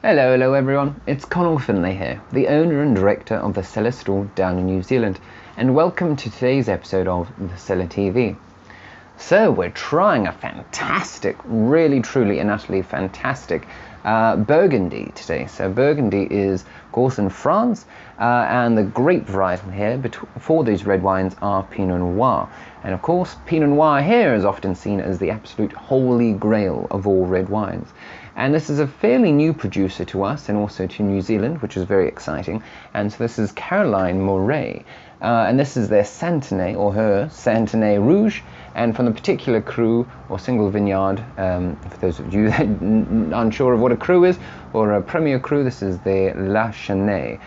Hello everyone, it's Connal Finlay here, the owner and director of the Cellar store down in New Zealand, and welcome to today's episode of the Cellar TV. So we're trying a fantastic, really truly and utterly fantastic Burgundy today. So Burgundy is of course in France, and the grape varietal here for these red wines are Pinot Noir. And of course Pinot Noir here is often seen as the absolute holy grail of all red wines. And this is a fairly new producer to us and also to New Zealand, which is very exciting. And so this is Caroline Morey. And this is their Santenay, or her Santenay Rouge. And from the particular cru, or single vineyard, for those of you that unsure of what a cru is, or a premier cru, this is the La Chainey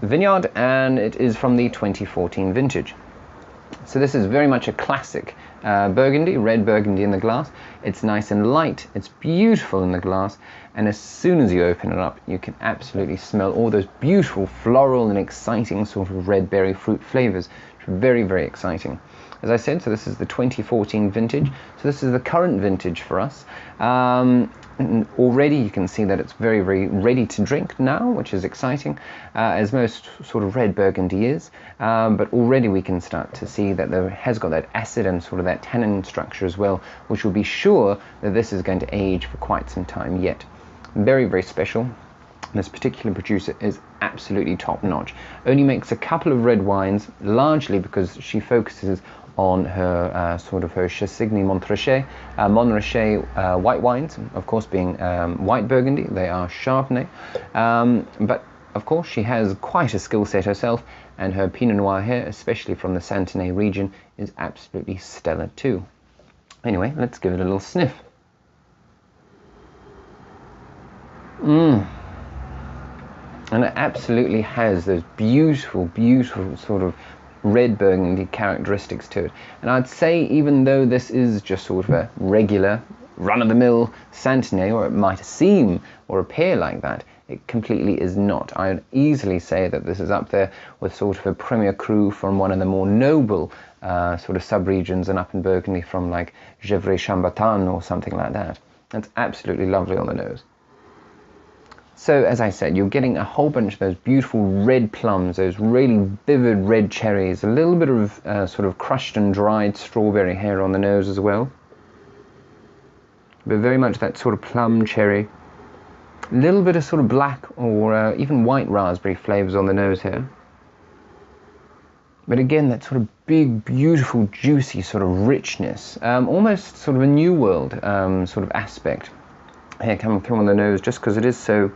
vineyard, and it is from the 2014 vintage. So this is very much a classic Burgundy, red Burgundy in the glass. It's nice and light, it's beautiful in the glass, and as soon as you open it up, you can absolutely smell all those beautiful floral and exciting sort of red berry fruit flavors. It's very, very exciting. As I said, so this is the 2014 vintage, so this is the current vintage for us. And already you can see that it's very, very ready to drink now, which is exciting, as most sort of red Burgundy is. But already we can start to see that it has got that acid and sort of that tannin structure as well, which will be sure that this is going to age for quite some time yet. Very, very special. This particular producer is absolutely top-notch. Only makes a couple of red wines, largely because she focuses on her sort of her Chainey Montrachet, white wines, of course being white Burgundy. They are Chardonnay, but of course she has quite a skill set herself, and her Pinot Noir here, especially from the Santenay region, is absolutely stellar too. Anyway, let's give it a little sniff. And it absolutely has those beautiful, beautiful sort of red Burgundy characteristics to it. And I'd say, even though this is just sort of a regular run-of-the-mill Santenay, or it might seem or appear like that, it completely is not. I would easily say that this is up there with sort of a premier cru from one of the more noble sort of sub-regions and up in Burgundy, from like Gevrey-Chambertin or something like that. That's absolutely lovely on the nose. So, as I said, you're getting a whole bunch of those beautiful red plums, those really vivid red cherries, a little bit of sort of crushed and dried strawberry here on the nose as well. But very much that sort of plum cherry. A little bit of sort of black or even white raspberry flavors on the nose here. But again, that sort of big, beautiful, juicy sort of richness. Almost sort of a New World sort of aspect here coming through on the nose, just because it is so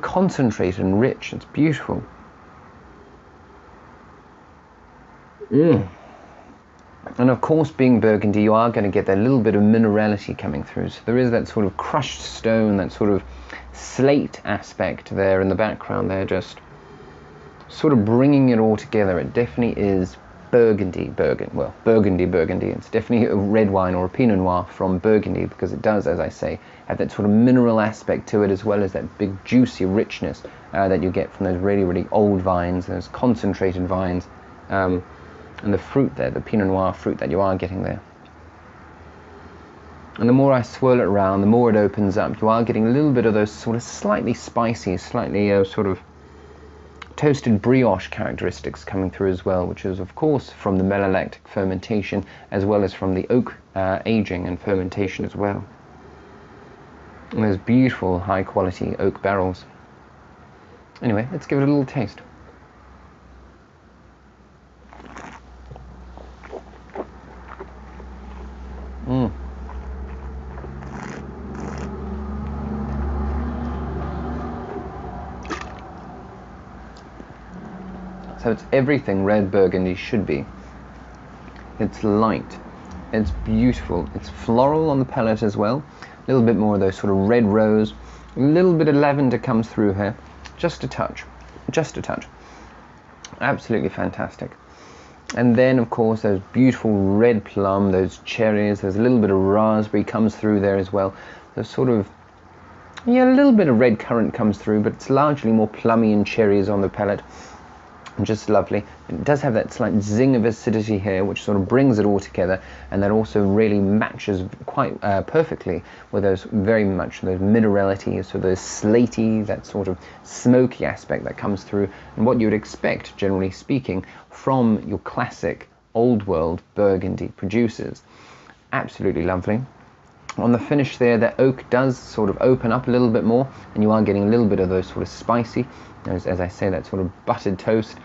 concentrated and rich. It's beautiful. And of course, being Burgundy, you are going to get that little bit of minerality coming through. So there is that sort of crushed stone, that sort of slate aspect there in the background there, just sort of bringing it all together. It definitely is Burgundy. It's definitely a red wine or a Pinot Noir from Burgundy, because it does, as I say, have that sort of mineral aspect to it, as well as that big juicy richness that you get from those really, really old vines, those concentrated vines, and the fruit there, the Pinot Noir fruit that you are getting there. And the more I swirl it around, the more it opens up. You are getting a little bit of those sort of slightly spicy, slightly sort of toasted brioche characteristics coming through as well, which is of course from the malolactic fermentation, as well as from the oak aging and fermentation as well. And those beautiful high quality oak barrels. Anyway, let's give it a little taste. So it's everything red Burgundy should be. It's light, it's beautiful, it's floral on the palate as well. A little bit more of those sort of red rose, a little bit of lavender comes through here, just a touch, absolutely fantastic. And then of course those beautiful red plum, those cherries, there's a little bit of raspberry comes through there as well. There's sort of, yeah, a little bit of red currant comes through, but it's largely more plummy and cherries on the palate. Just lovely. It does have that slight zing of acidity here, which sort of brings it all together, and that also really matches quite perfectly with those very much those minerality, so those slaty, that sort of smoky aspect that comes through, and what you would expect, generally speaking, from your classic old world Burgundy producers. Absolutely lovely. On the finish there, the oak does sort of open up a little bit more, and you are getting a little bit of those sort of spicy, as I say, that sort of buttered toast,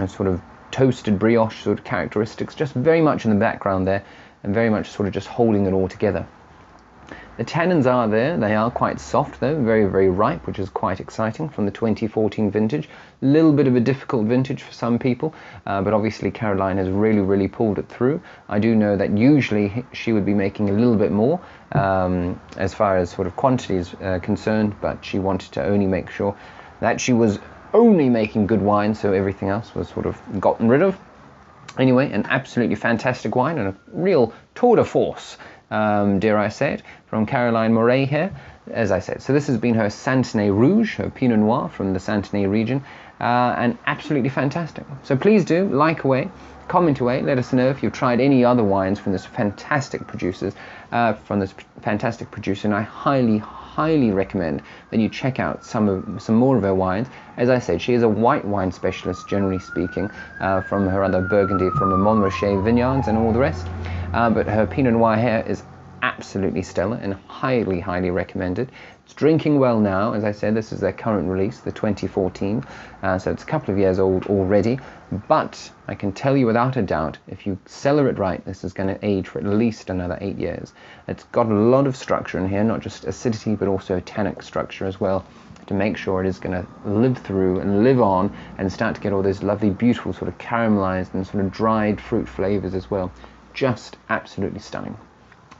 sort of toasted brioche sort of characteristics, just very much in the background there, and very much sort of just holding it all together. The tannins are there. They are quite soft though, very, very ripe, which is quite exciting from the 2014 vintage. A little bit of a difficult vintage for some people, but obviously Caroline has really, really pulled it through. I do know that usually she would be making a little bit more as far as sort of quantity is concerned, but she wanted to only make sure that she was only making good wine, so everything else was sort of gotten rid of. Anyway, an absolutely fantastic wine and a real tour de force, dare I say it, from Caroline Morey here, as I said. So this has been her Santenay Rouge, her Pinot Noir from the Santenay region, and absolutely fantastic. So please do like away, comment away, let us know if you've tried any other wines from this fantastic producer, and I highly recommend that you check out some more of her wines. As I said, she is a white wine specialist, generally speaking, from her other Burgundy, from the Montrachet vineyards and all the rest. But her Pinot Noir here is absolutely stellar and highly recommended. It's drinking well now. As I said, this is their current release, the 2014, so it's a couple of years old already, but I can tell you without a doubt, if you cellar it right, this is going to age for at least another 8 years. It's got a lot of structure in here, not just acidity but also tannic structure as well, to make sure it is going to live through and live on and start to get all those lovely, beautiful sort of caramelized and sort of dried fruit flavors as well. Just absolutely stunning.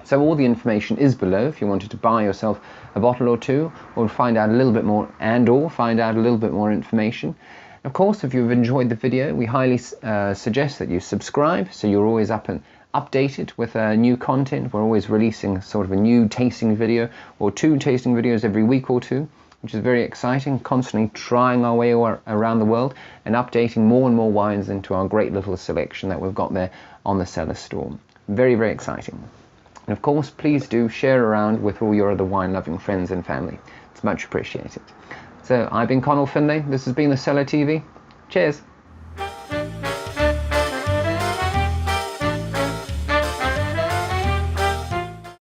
So all the information is below if you wanted to buy yourself a bottle or two, or find out a little bit more, and/or find out a little bit more information. Of course, if you've enjoyed the video, we highly suggest that you subscribe, so you're always up and updated with new content. We're always releasing sort of a new tasting video or 2 tasting videos every week or 2, which is very exciting, constantly trying our way around the world and updating more and more wines into our great little selection that we've got there on the Cellar store. Very exciting. And of course, please do share around with all your other wine-loving friends and family. It's much appreciated. So I've been Connal Finlay. This has been the Cellar TV. Cheers.